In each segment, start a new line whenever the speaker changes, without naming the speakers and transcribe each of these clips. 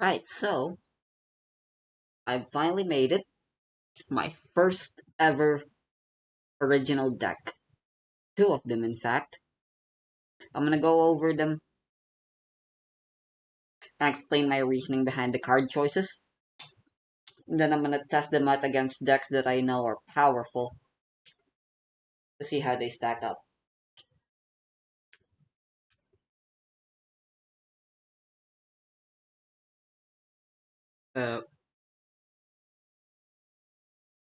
Right, so I finally made it. My first ever original deck. Two of them, in fact. I'm gonna go over them and explain my reasoning behind the card choices. Then I'm gonna test them out against decks that I know are powerful to see how they stack up. Uh,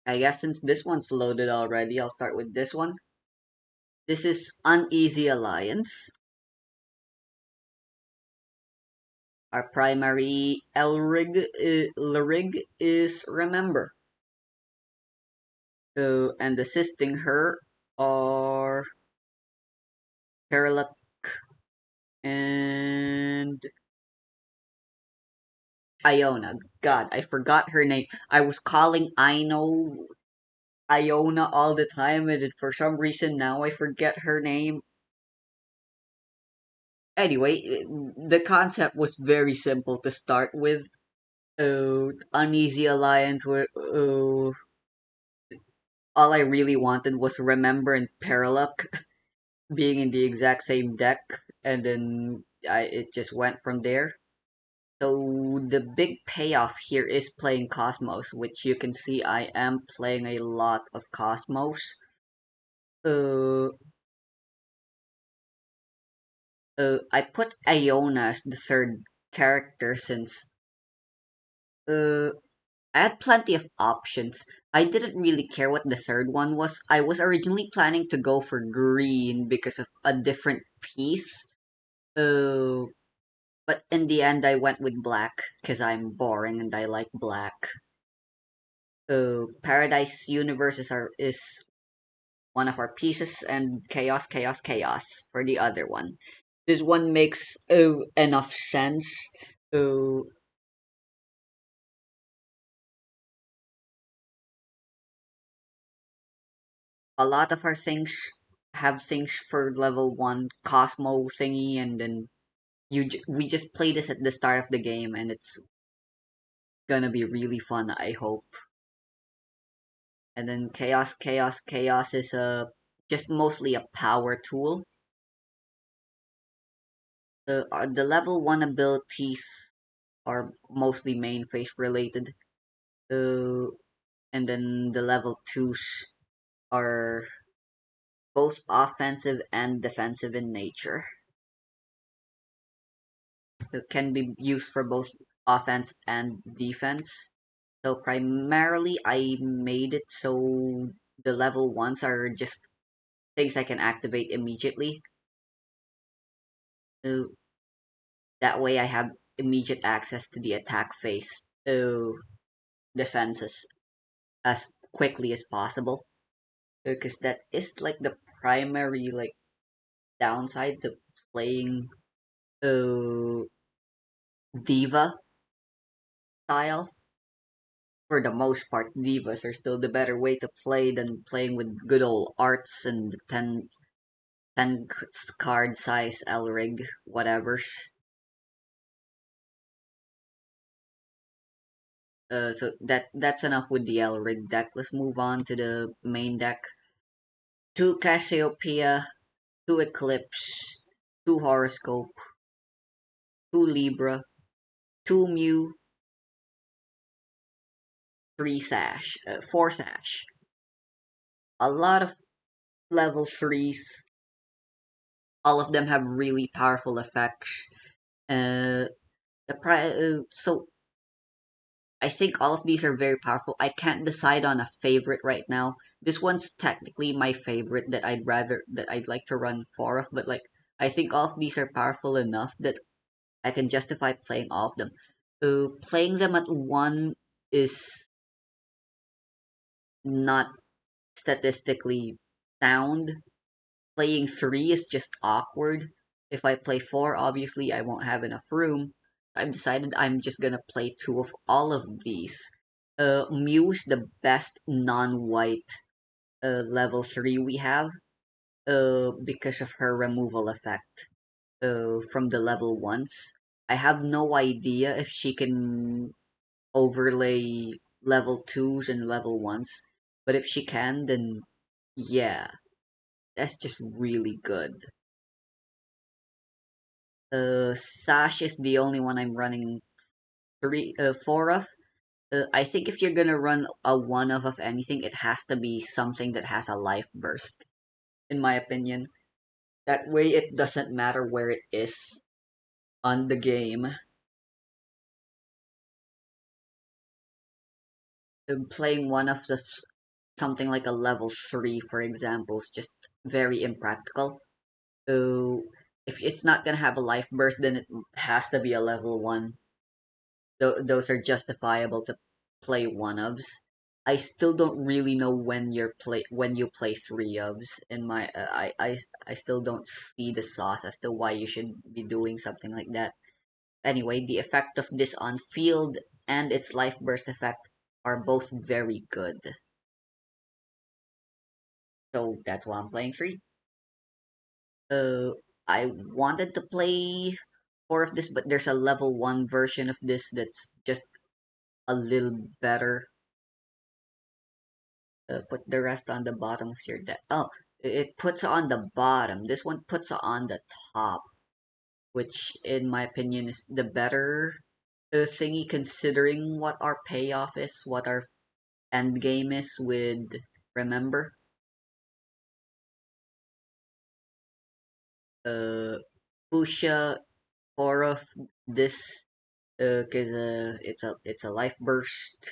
I guess since this one's loaded already, I'll start with this one. This is Uneasy Alliance. Our primary Lyrig is Remember. And assisting her are Parallax and Iona. God, I forgot her name. I was calling Iona all the time, and for some reason now I forget her name. Anyway, the concept was very simple to start with. Uneasy Alliance, where all I really wanted was Remember and Parallax being in the exact same deck, and then it just went from there. So the big payoff here is playing Cosmos, which you can see I am playing a lot of Cosmos. Uh, I put Iona as the third character since uh, I had plenty of options. I didn't really care what the third one was. I was originally planning to go for green because of a different piece. Uh, but in the end, I went with black because I'm boring and I like black. Paradise Universes is one of our pieces, and chaos, chaos, chaos for the other one. This one makes enough sense. Uh, a lot of our things have things for level one Cosmo thingy, and then we just play this at the start of the game, and it's gonna be really fun. I hope. And then chaos, chaos, chaos is just mostly a power tool. The level one abilities are mostly main phase related. Uh, and then the level twos are both offensive and defensive in nature. It can be used for both offense and defense. So primarily, I made it so the level ones are just things I can activate immediately. So that way, I have immediate access to the attack phase defenses as quickly as possible. Because that is like the primary downside to playing uh diva style. For the most part, divas are still the better way to play than playing with good old arts and 10 card size Elrig, whatever. So that's enough with the Elrig deck. Let's move on to the main deck. Two Cassiopeia, two Eclipse, two Horoscope, two Libra, two Mew, three Sash, four Sash. A lot of level threes. All of them have really powerful effects. Uh, so I think all of these are very powerful. I can't decide on a favorite right now. This one's technically my favorite that I'd like to run four of, but I think all of these are powerful enough that I can justify playing all of them. Playing them at one is not statistically sound. Playing three is just awkward. If I play four, obviously I won't have enough room. I've decided I'm just gonna play two of all of these. Mew's the best non-white level 3 we have because of her removal effect from the level 1s. I have no idea if she can overlay level 2s and level 1s, but if she can, then yeah, that's just really good. Sash is the only one I'm running 4 of. I think if you're gonna run a 1 of anything, it has to be something that has a life burst, in my opinion. That way it doesn't matter where it is on the game. Playing one of the something like a level 3, for example, is just very impractical. So if it's not gonna have a life burst, then it has to be a level 1. Those are justifiable to play 1-ofs. I still don't really know when you play 3-ofs. In my I still don't see the sauce as to why you should be doing something like that. Anyway, the effect of this on field and its life burst effect are both very good. So that's why I'm playing 3. Uh, I wanted to play 4 of this, but there's a level 1 version of this that's just a little better. Put the rest on the bottom of your deck. Oh, it puts on the bottom. This one puts on the top, which in my opinion is the better thingy considering what our payoff is, what our end game is with remember. Uh, Pusha four of this because it's a life burst.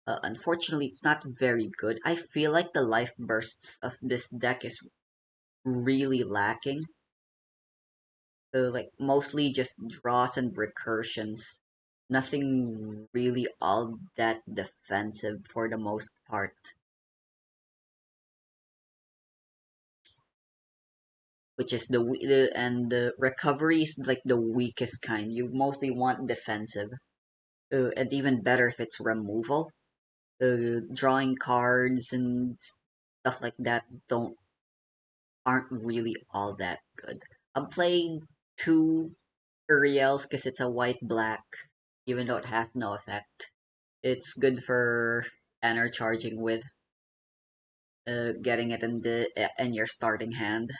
Unfortunately, it's not very good. I feel like the life bursts of this deck is really lacking. Like mostly just draws and recursions. Nothing really all that defensive for the most part. Which is and the recovery is like the weakest kind. You mostly want defensive, and even better if it's removal. Drawing cards and stuff like that don't aren't really all that good. I'm playing 2 Uriels because it's a white black, even though it has no effect. It's good for energy charging with, getting it in your starting hand.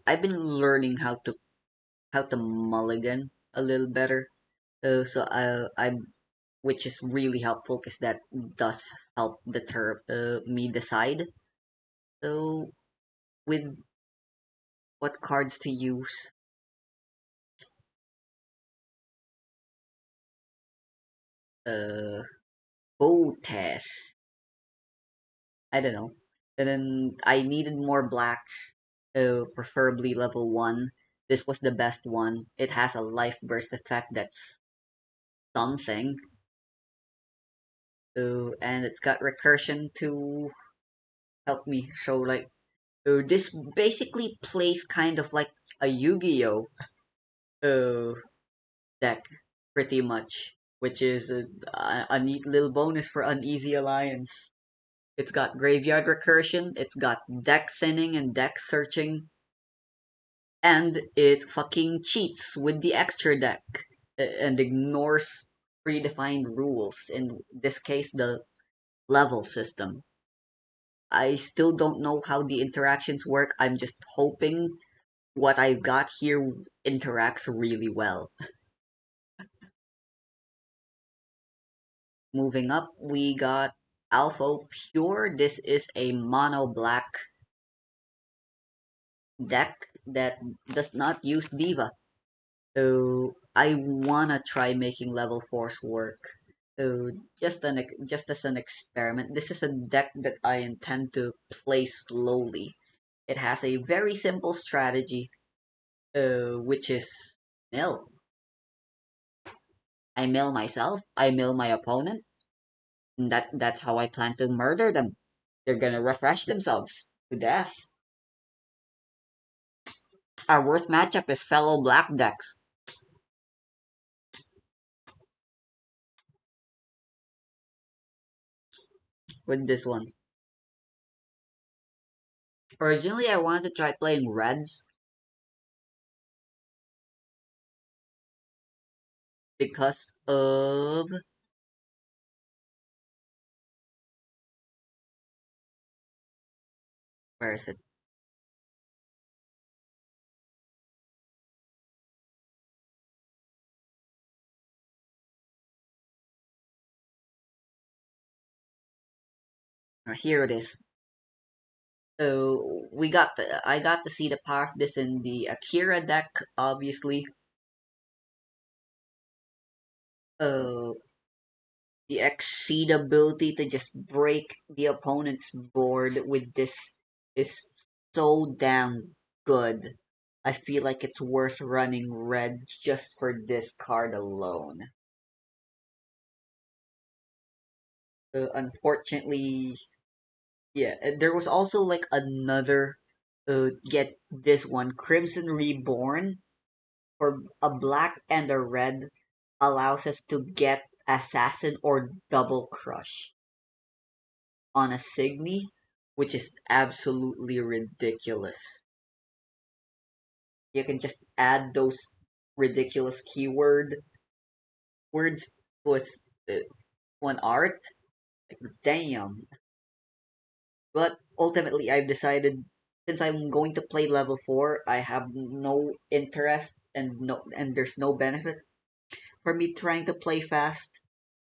I've been learning how to mulligan a little better. I which is really helpful because that does help deter me decide. So with what cards to use, uh, bow test. I don't know. And then I needed more blacks, preferably level 1. This was the best one. It has a life burst effect that's something. And it's got recursion to help me. So like, this basically plays kind of like a Yu-Gi-Oh uh, deck, pretty much, which is a neat little bonus for Uneasy Alliance. It's got graveyard recursion, it's got deck thinning and deck searching, and it fucking cheats with the extra deck and ignores predefined rules. In this case, the level system. I still don't know how the interactions work. I'm just hoping what I've got here interacts really well. Moving up, we got Alpha Pure. This is a mono black deck that does not use Diva. So I wanna try making level 4s work. So just as an experiment, this is a deck that I intend to play slowly. It has a very simple strategy, which is mill. I mill myself, I mill my opponent, and that's how I plan to murder them. They're gonna refresh themselves to death. Our worst matchup is fellow black decks with this one. Originally, I wanted to try playing reds, because of where is it? Here it is. So I got to see the power of this in the Akira deck, obviously. Uh, the exceed ability to just break the opponent's board with this is so damn good. I feel like it's worth running red just for this card alone. Unfortunately, yeah, there was also like another get this one Crimson Reborn for a black and a red allows us to get Assassin or Double Crush on a Signy, which is absolutely ridiculous. You can just add those ridiculous keyword words to uh, one art. Like, damn. But ultimately, I've decided since I'm going to play level 4, I have no interest and there's no benefit for me trying to play fast.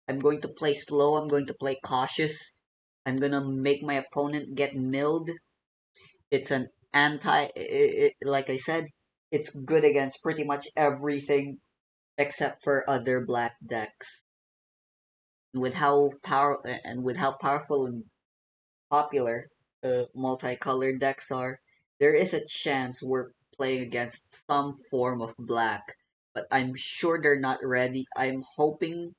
I'm going to play slow. I'm going to play cautious. I'm gonna make my opponent get milled. It's an like I said, it's good against pretty much everything except for other black decks. With how powerful and popular multicolored decks are, there is a chance we're playing against some form of black. But I'm sure they're not ready. I'm hoping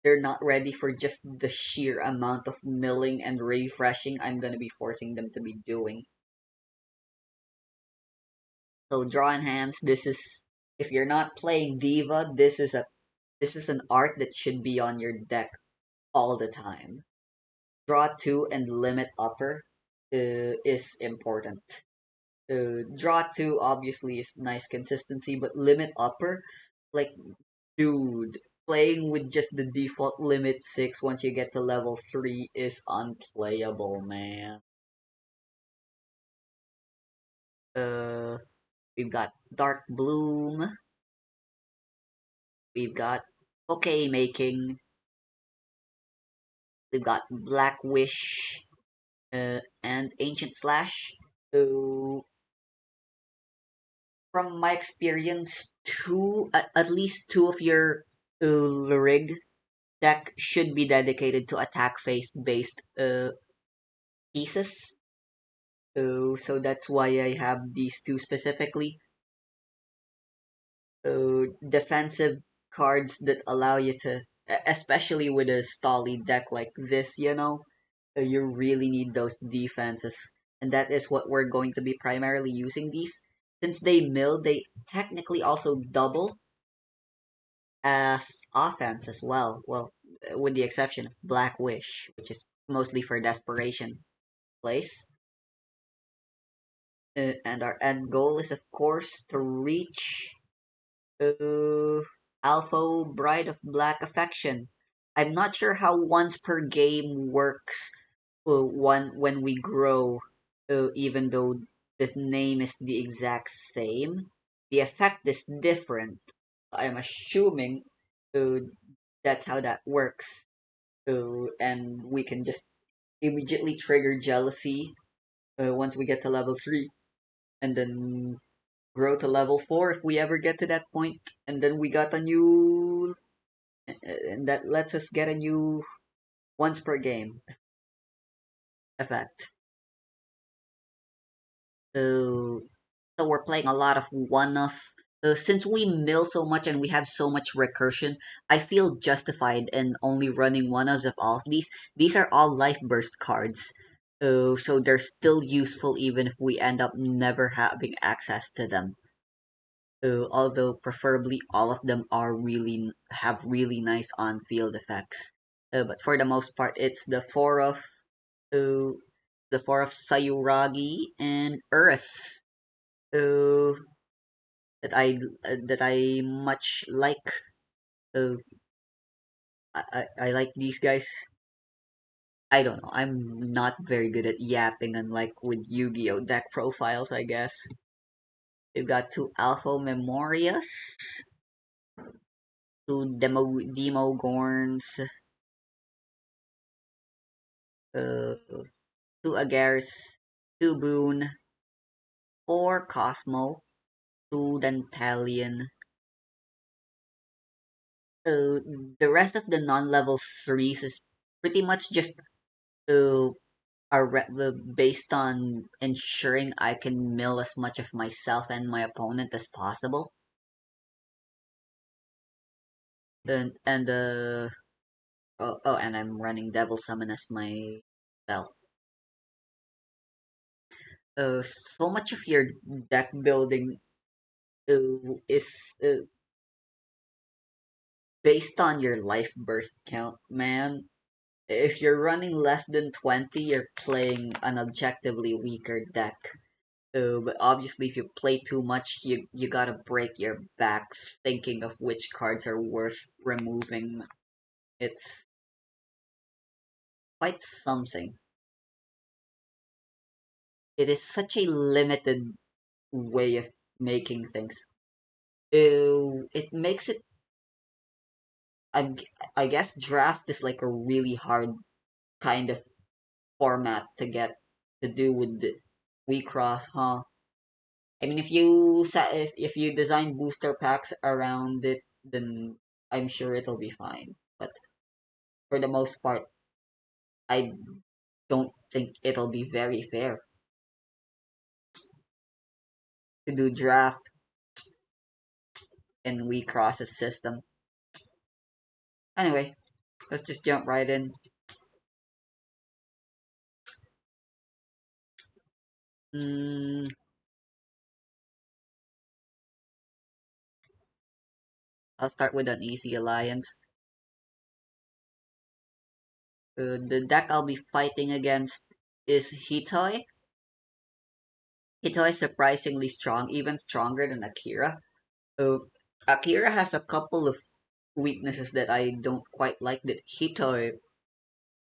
they're not ready for just the sheer amount of milling and refreshing I'm gonna be forcing them to be doing. So draw enhance, this is if you're not playing Diva, this is an art that should be on your deck all the time. Draw two and limit upper is important. Draw two obviously is nice consistency, but limit upper, like dude, playing with just the default limit six once you get to level three is unplayable, man. Uh, we've got Dark Bloom, we've got Poke Making, we've got Black Wish, and Ancient Slash. So from my experience, at least two of your rig deck should be dedicated to attack phase based pieces. So that's why I have these two specifically. Defensive cards that allow you to, especially with a stolly deck like this, you really need those defenses, and that is what we're going to be primarily using these. Since they mill, they technically also double as offense as well. Well, with the exception of Black Wish, which is mostly for desperation place. And our end goal is, of course, to reach uh, Alpha Bride of Black Affection. I'm not sure how once per game works one when we grow, even though the name is the exact same. The effect is different. I'm assuming uh, that's how that works. And we can just immediately trigger jealousy once we get to level 3, and then grow to level 4 if we ever get to that point, and then we got a new, and that lets us get a new once per game effect. So, so we're playing a lot of one-off. Since we mill so much and we have so much recursion, I feel justified in only running one-offs of all of these. These are all life burst cards. So they're still useful even if we end up never having access to them. Although preferably all of them are really have really nice on-field effects. But for the most part, it's uh, the four of Sayuragi and Earths uh, that I much like. Uh, I like these guys. I don't know. I'm not very good at yapping, unlike with Yu-Gi-Oh deck profiles, I guess. We've got two Alpha Memorias, two Demogorns, uh, two Agares, two Boon, four Cosmo, two Dantalion. The rest of the non-level threes is pretty much just uh, based on ensuring I can mill as much of myself and my opponent as possible. And and I'm running Devil Summon as my spell. So much of your deck building is uh, based on your life burst count, man. If you're running less than 20, you're playing an objectively weaker deck. But obviously, if you play too much, you gotta break your backs thinking of which cards are worth removing. It's quite something. It is such a limited way of making things. It makes it. I, I guess draft is like a really hard kind of format to get to do with the we cross, huh? I mean, if you design booster packs around it, then I'm sure it'll be fine. But for the most part, I don't think it'll be very fair to do draft in we crosses system. Anyway, let's just jump right in. Mm, I'll start with an easy alliance. The deck I'll be fighting against is Hitoi. Hitoi is surprisingly strong, even stronger than Akira. Uh, Akira has a couple of weaknesses that I don't quite like that Hitoi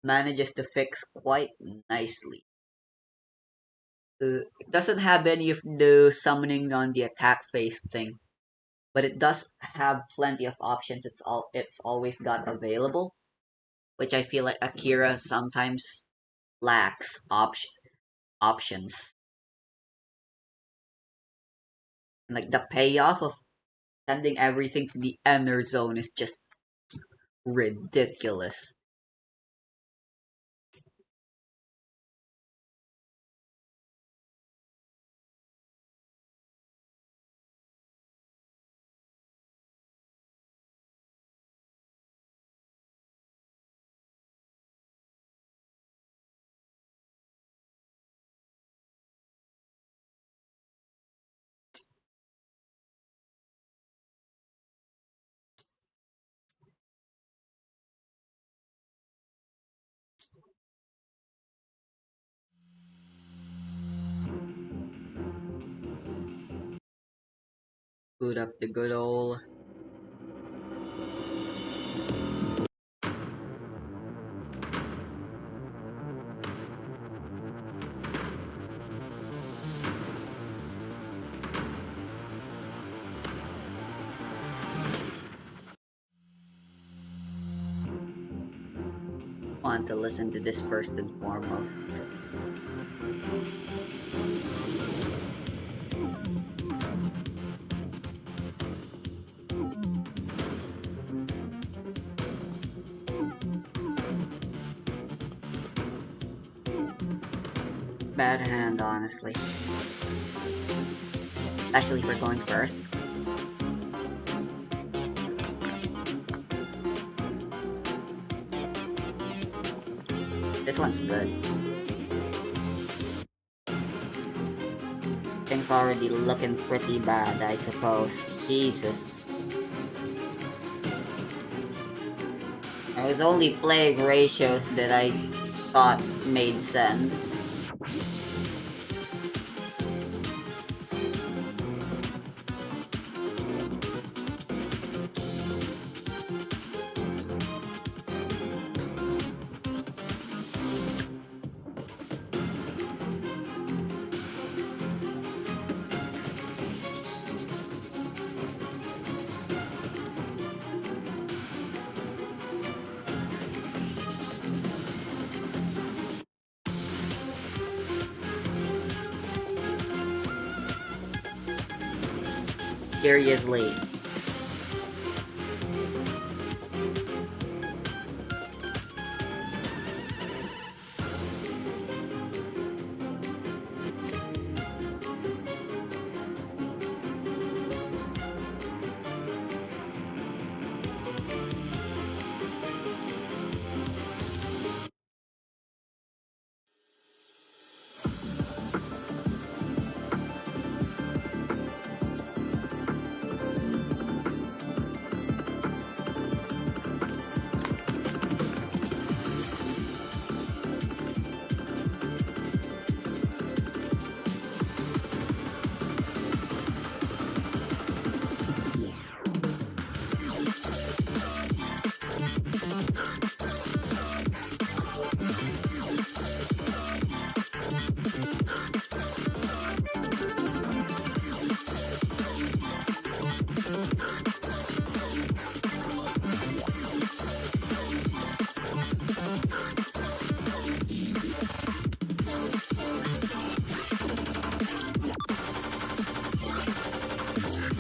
manages to fix quite nicely. It doesn't have any of the summoning on the attack phase thing, but it does have plenty of options. It's always got available, which I feel like Akira sometimes lacks options. And like the payoff of sending everything to the inner zone is just ridiculous. Boot up the good old want to listen to this first and foremost. Bad hand, honestly. Especially for going first. This one's good. Things already looking pretty bad, I suppose. Jesus. I was only playing ratios that I thought made sense. Seriously.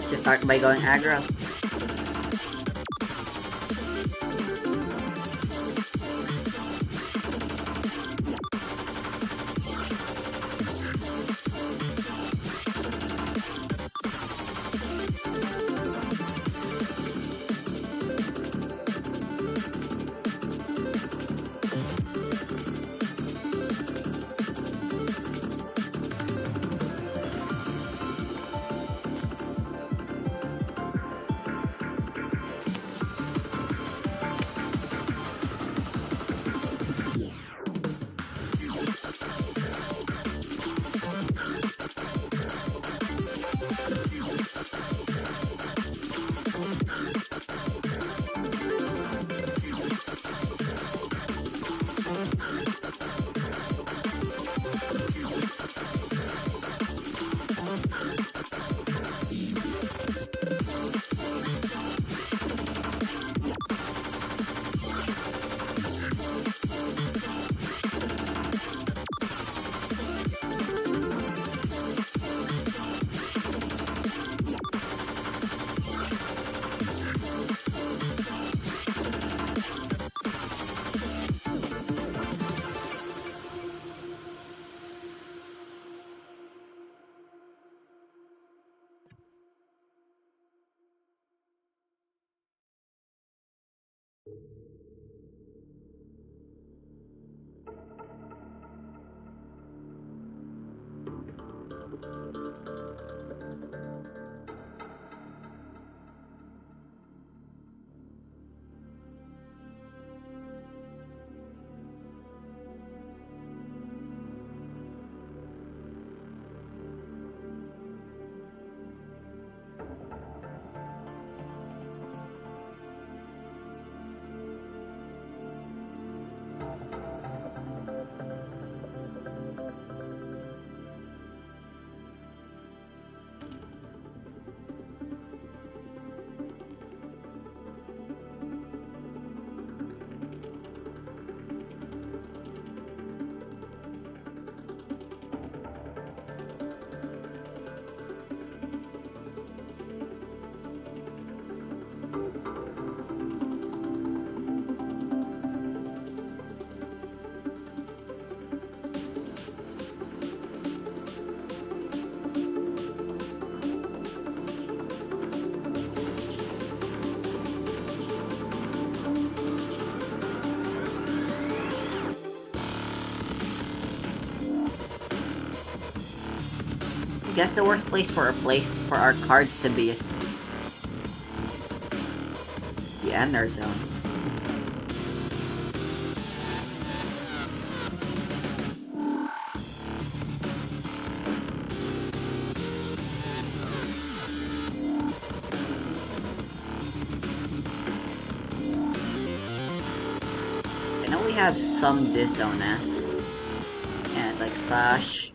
Just start by going aggro. Guess the worst place for our cards to be is the ender zone. I know we have some this zone S. And like Sash.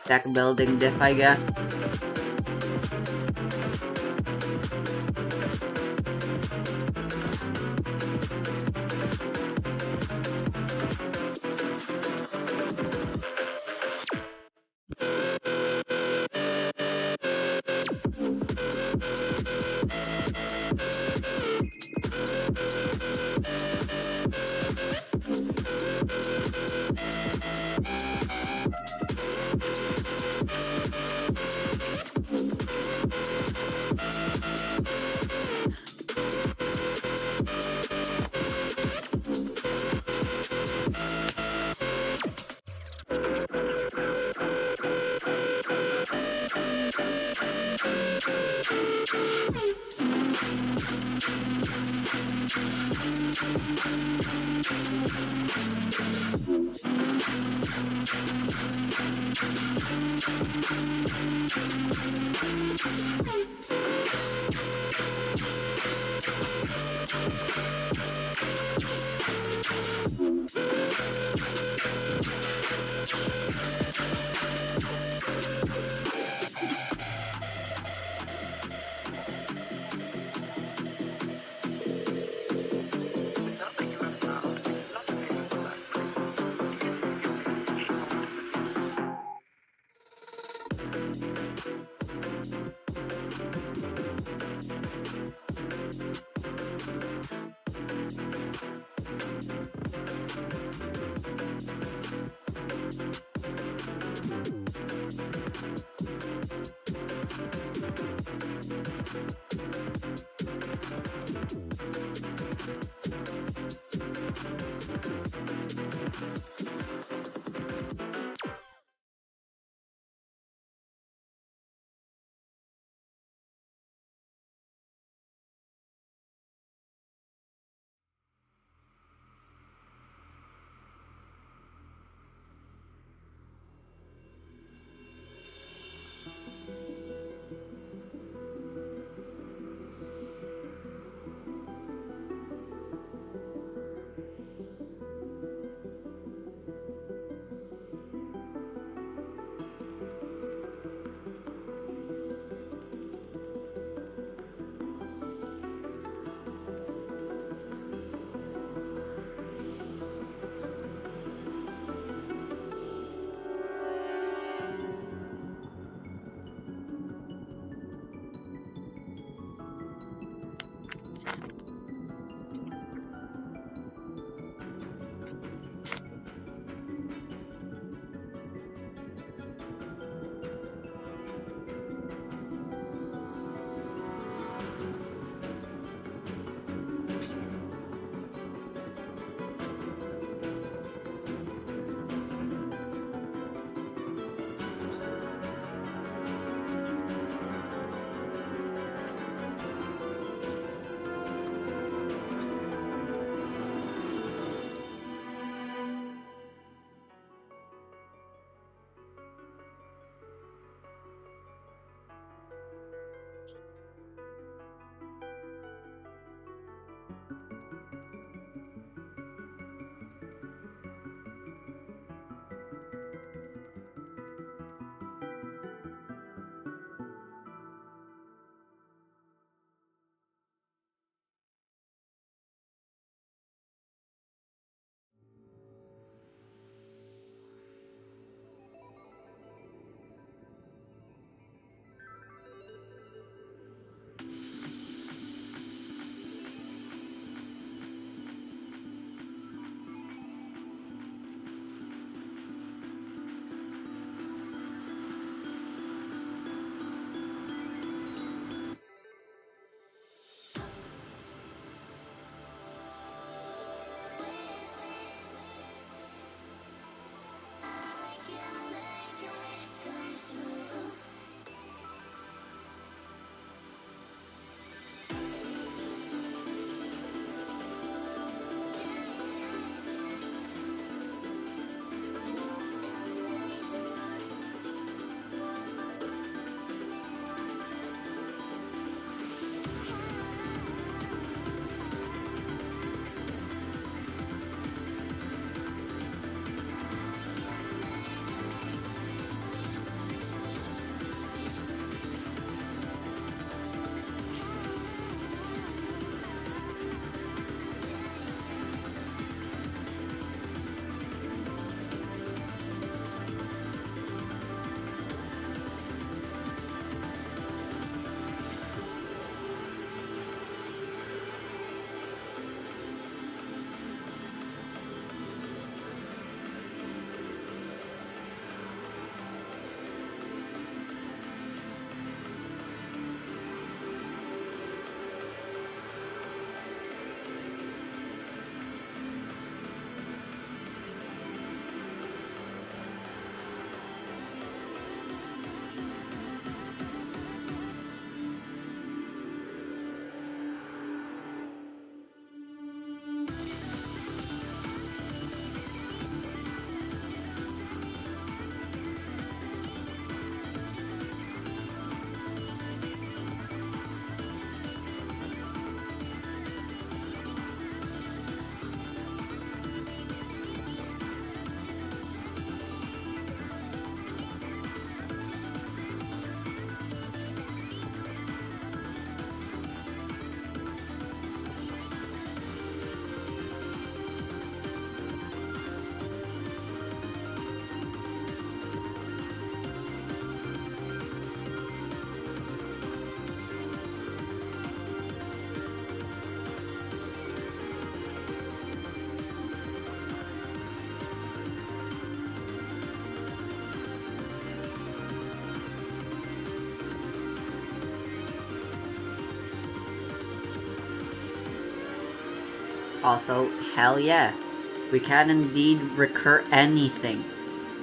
Deck building diff, I guess. Also, hell yeah. We can indeed recur anything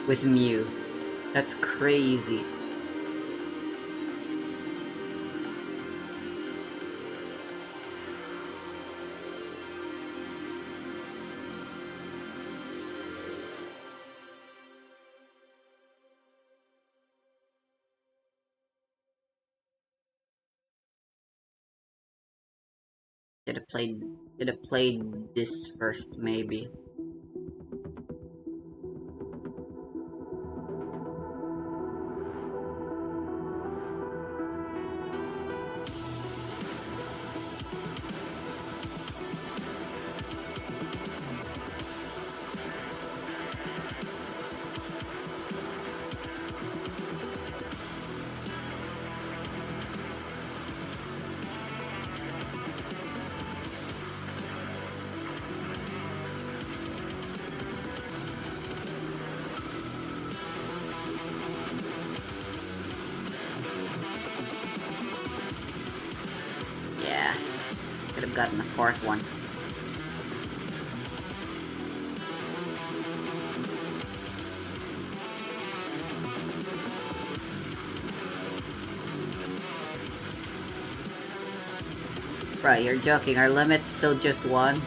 with Mew. That's crazy. Should have played this first, maybe. Yeah, could have gotten the fourth one. Bro, you're joking. Our limit's still just one.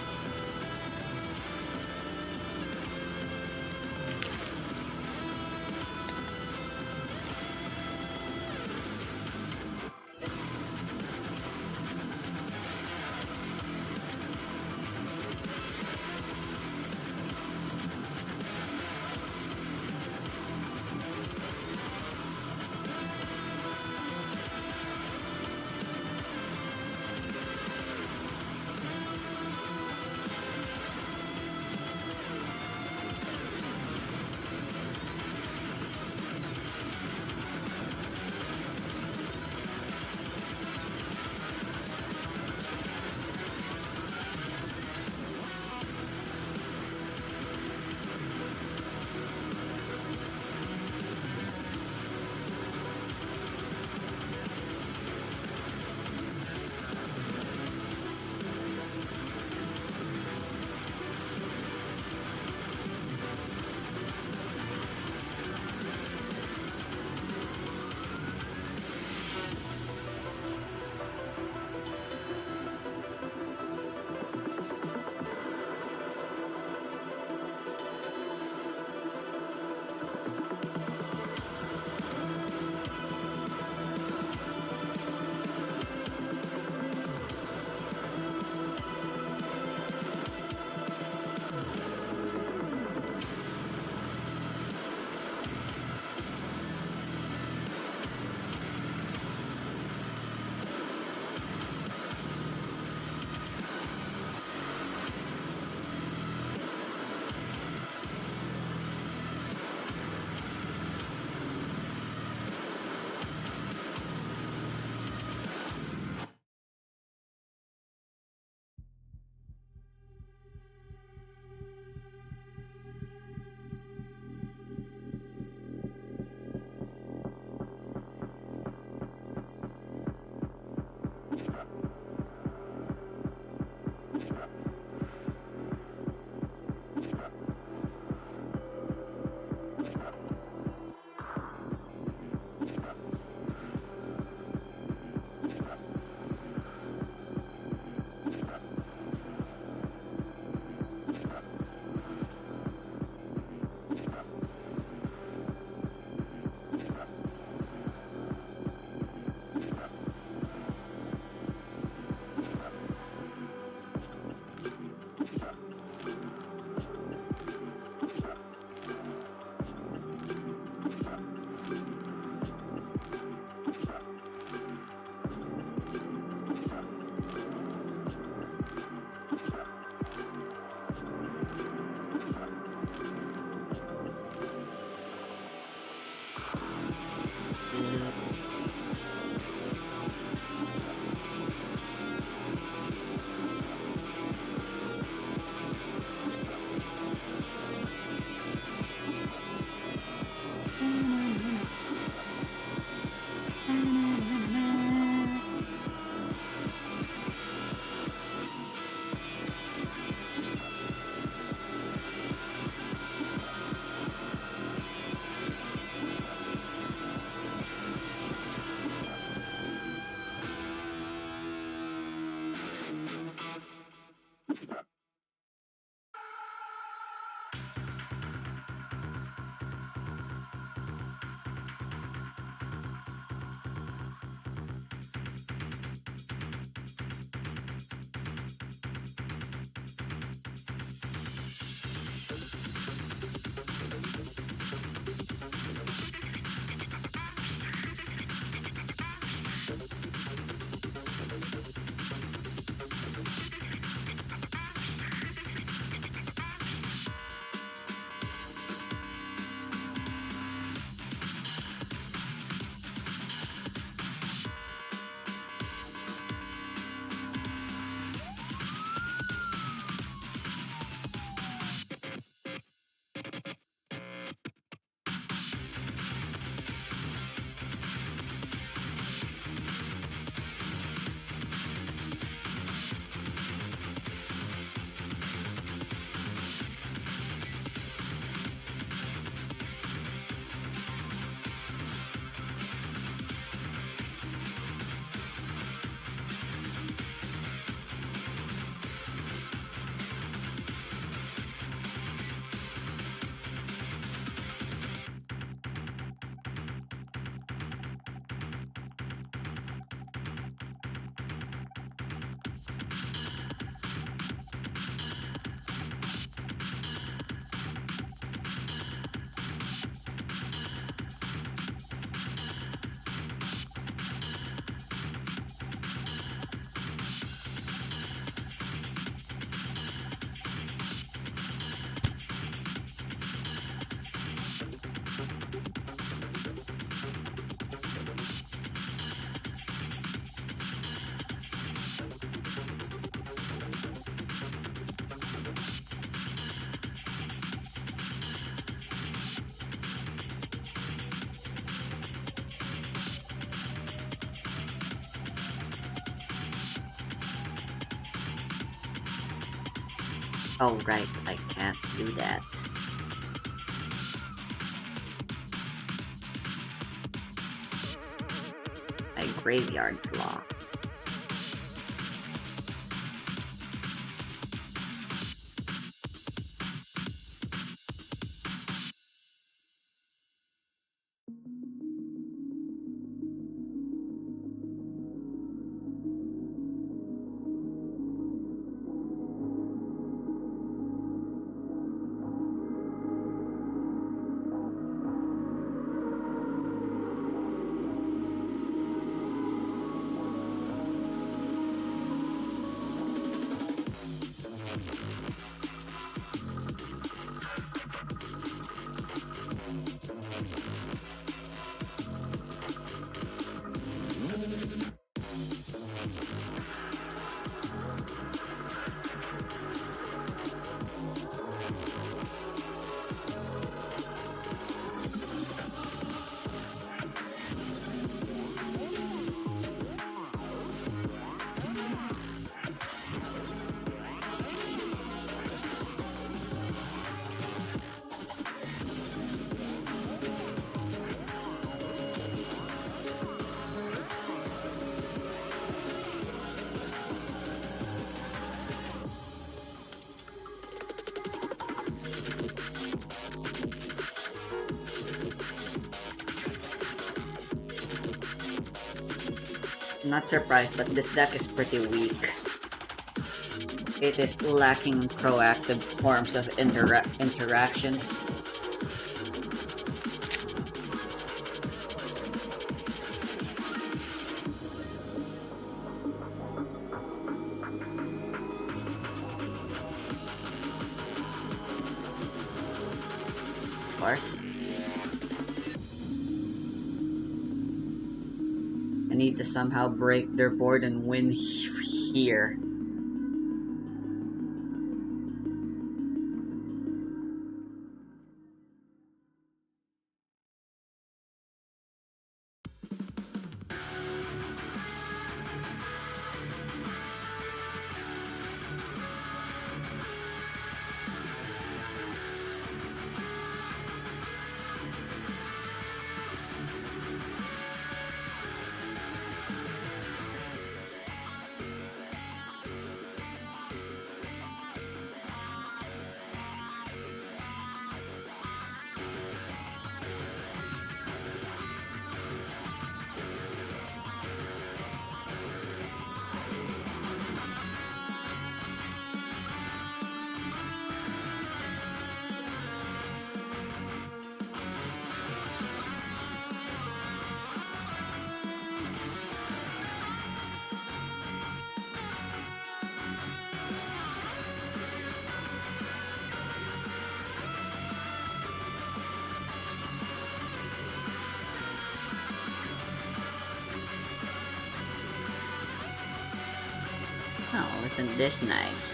Oh right, I can't do that. My graveyard's locked. Not surprised, but this deck is pretty weak. It is lacking proactive forms of interactions. Of course. I need to somehow break their board and win here. Oh, isn't this nice?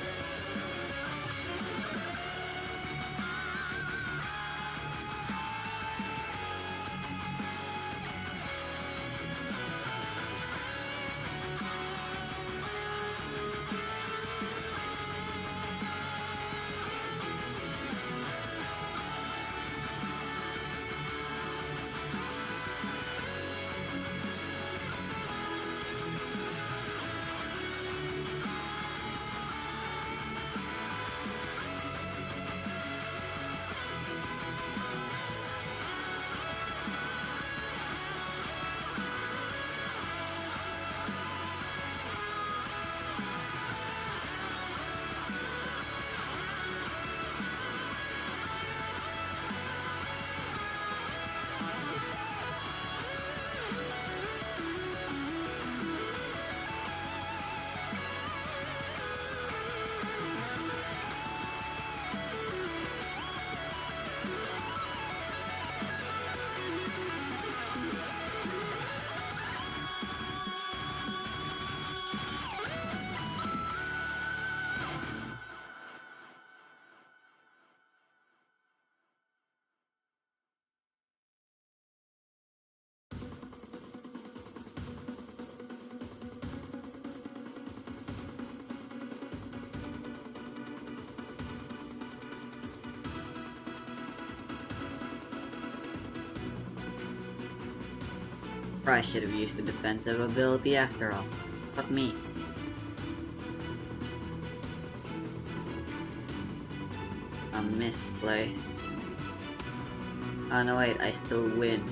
I should have used the defensive ability after all. Fuck me. A misplay. Oh no wait, I still win.